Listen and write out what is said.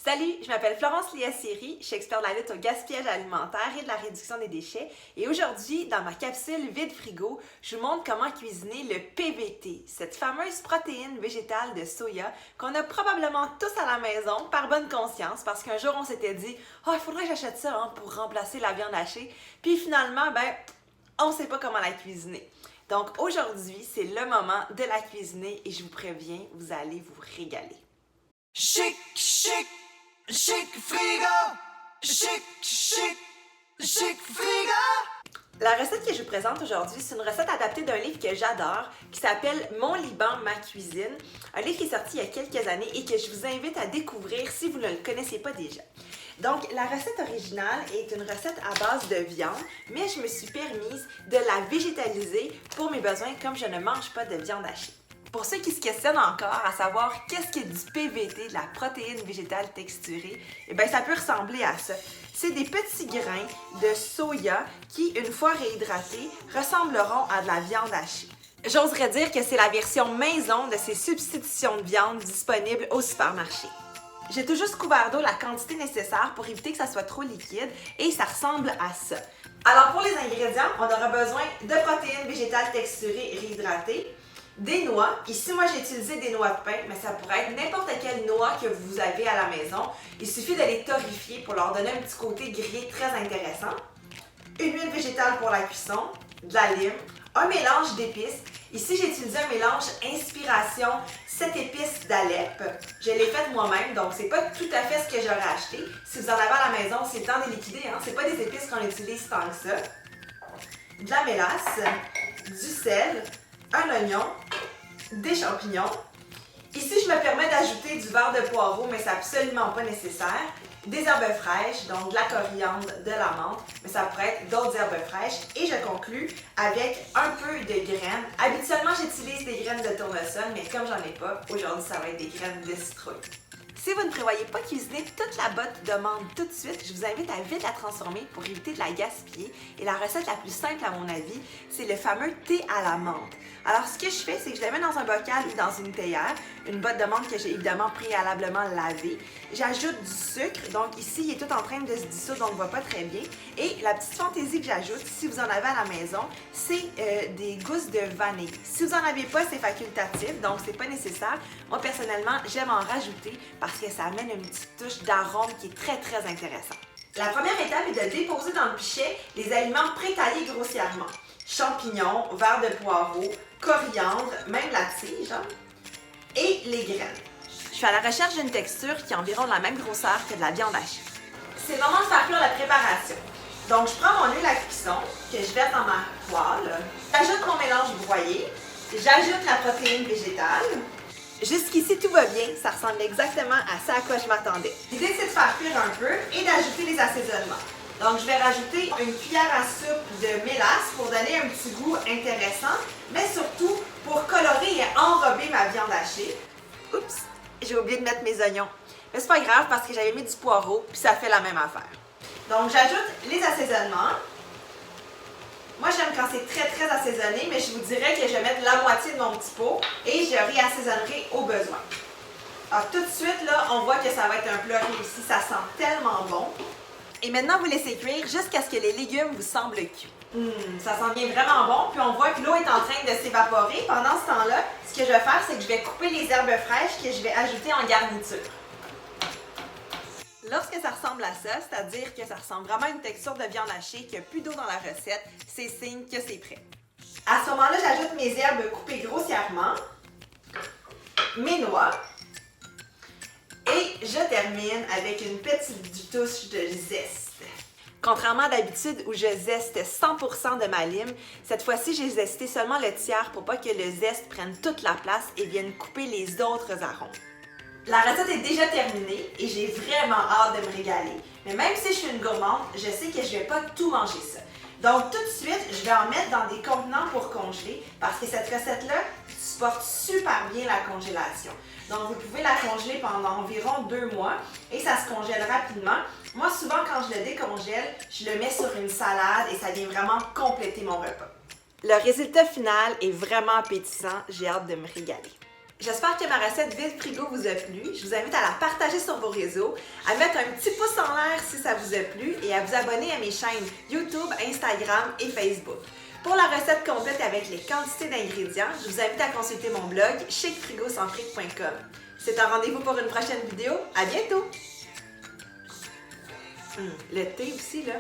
Salut, je m'appelle Florence Liassiri, je suis experte de la lutte au gaspillage alimentaire et de la réduction des déchets. Et aujourd'hui, dans ma capsule vide frigo, je vous montre comment cuisiner le PVT, cette fameuse protéine végétale de soya qu'on a probablement tous à la maison par bonne conscience parce qu'un jour on s'était dit « Oh, il faudrait que j'achète ça pour remplacer la viande hachée. » Puis finalement, on ne sait pas comment la cuisiner. Donc aujourd'hui, c'est le moment de la cuisiner et je vous préviens, vous allez vous régaler. Chic, chic, chic frigo, chic, chic, chic frigo. La recette que je vous présente aujourd'hui, c'est une recette adaptée d'un livre que j'adore, qui s'appelle Mon Liban, ma cuisine, un livre qui est sorti il y a quelques années et que je vous invite à découvrir si vous ne le connaissez pas déjà. Donc, la recette originale est une recette à base de viande, mais je me suis permise de la végétaliser pour mes besoins comme je ne mange pas de viande hachée. Pour ceux qui se questionnent encore à savoir qu'est-ce qu'est du PVT, de la protéine végétale texturée, ça peut ressembler à ça. C'est des petits grains de soya qui, une fois réhydratés, ressembleront à de la viande hachée. J'oserais dire que c'est la version maison de ces substitutions de viande disponibles au supermarché. J'ai tout juste couvert d'eau la quantité nécessaire pour éviter que ça soit trop liquide et ça ressemble à ça. Alors pour les ingrédients, on aura besoin de protéines végétales texturées réhydratées, des noix. Ici, moi, j'ai utilisé des noix de pain, mais ça pourrait être n'importe quelle noix que vous avez à la maison. Il suffit de les torréfier pour leur donner un petit côté grillé très intéressant. Une huile végétale pour la cuisson, de la lime, un mélange d'épices. Ici, j'ai utilisé un mélange Inspiration 7 épices d'Alep. Je l'ai fait moi-même, donc c'est pas tout à fait ce que j'aurais acheté. Si vous en avez à la maison, c'est le temps de les liquider, C'est pas des épices qu'on utilise tant que ça. De la mélasse, du sel, un oignon, des champignons. Ici, je me permets d'ajouter du beurre de poireau, mais c'est absolument pas nécessaire. Des herbes fraîches, donc de la coriandre, de la menthe, mais ça pourrait être d'autres herbes fraîches. Et je conclue avec un peu de graines. Habituellement, j'utilise des graines de tournesol, mais comme j'en ai pas, aujourd'hui, ça va être des graines de citrouille. Si vous ne prévoyez pas cuisiner toute la botte de menthe tout de suite, je vous invite à vite la transformer pour éviter de la gaspiller. Et la recette la plus simple, à mon avis, c'est le fameux thé à la menthe. Alors, ce que je fais, c'est que je la mets dans un bocal ou dans une théière, une botte de menthe que j'ai évidemment préalablement lavée. J'ajoute du sucre, donc ici, il est tout en train de se dissoudre, donc on ne voit pas très bien. Et la petite fantaisie que j'ajoute, si vous en avez à la maison, c'est des gousses de vanille. Si vous n'en avez pas, c'est facultatif, donc c'est pas nécessaire. Moi, personnellement, j'aime en rajouter parce que ça amène une petite touche d'arôme qui est très, très intéressant. La première étape est de déposer dans le pichet les aliments prétaillés grossièrement. Champignons, verre de poireau, coriandre, même la tige, et les graines. Je suis à la recherche d'une texture qui est environ de la même grosseur que de la viande hachée. C'est le moment de faire cuire la préparation. Donc, je prends mon huile à cuisson que je verse dans ma poêle. J'ajoute mon mélange broyé. J'ajoute la protéine végétale. Jusqu'ici, tout va bien. Ça ressemble exactement à ça à quoi je m'attendais. L'idée, c'est de faire cuire un peu et d'ajouter les assaisonnements. Donc, je vais rajouter une cuillère à soupe de mélasse pour donner un petit goût intéressant, mais surtout pour colorer et enrober ma viande hachée. Oups, j'ai oublié de mettre mes oignons. Mais c'est pas grave parce que j'avais mis du poireau, puis ça fait la même affaire. Donc, j'ajoute les assaisonnements. Moi, j'aime quand c'est très, très assaisonné, mais je vous dirais que je vais mettre la moitié de mon petit pot et je réassaisonnerai au besoin. Alors, tout de suite, là, on voit que ça va être un plat réussi. Ça sent tellement bon. Et maintenant, vous laissez cuire jusqu'à ce que les légumes vous semblent cuits. Ça sent bien vraiment bon. Puis on voit que l'eau est en train de s'évaporer. Pendant ce temps-là, ce que je vais faire, c'est que je vais couper les herbes fraîches que je vais ajouter en garniture. Lorsque ça ressemble à ça, c'est-à-dire que ça ressemble vraiment à une texture de viande hachée, qu'il n'y a plus d'eau dans la recette, c'est signe que c'est prêt. À ce moment-là, j'ajoute mes herbes coupées grossièrement, mes noix, et je termine avec une petite touche de zeste. Contrairement à d'habitude où je zeste 100% de ma lime, cette fois-ci, j'ai zesté seulement le tiers pour pas que le zeste prenne toute la place et vienne couper les autres arômes. La recette est déjà terminée et j'ai vraiment hâte de me régaler. Mais même si je suis une gourmande, je sais que je ne vais pas tout manger ça. Donc tout de suite, je vais en mettre dans des contenants pour congeler parce que cette recette-là supporte super bien la congélation. Donc vous pouvez la congeler pendant environ 2 mois et ça se congèle rapidement. Moi, souvent, quand je le décongèle, je le mets sur une salade et ça vient vraiment compléter mon repas. Le résultat final est vraiment appétissant. J'ai hâte de me régaler. J'espère que ma recette vide frigo vous a plu. Je vous invite à la partager sur vos réseaux, à mettre un petit pouce en l'air si ça vous a plu et à vous abonner à mes chaînes YouTube, Instagram et Facebook. Pour la recette complète avec les quantités d'ingrédients, je vous invite à consulter mon blog chicfrigocentrique.com. C'est un rendez-vous pour une prochaine vidéo. À bientôt! Le thé aussi, là.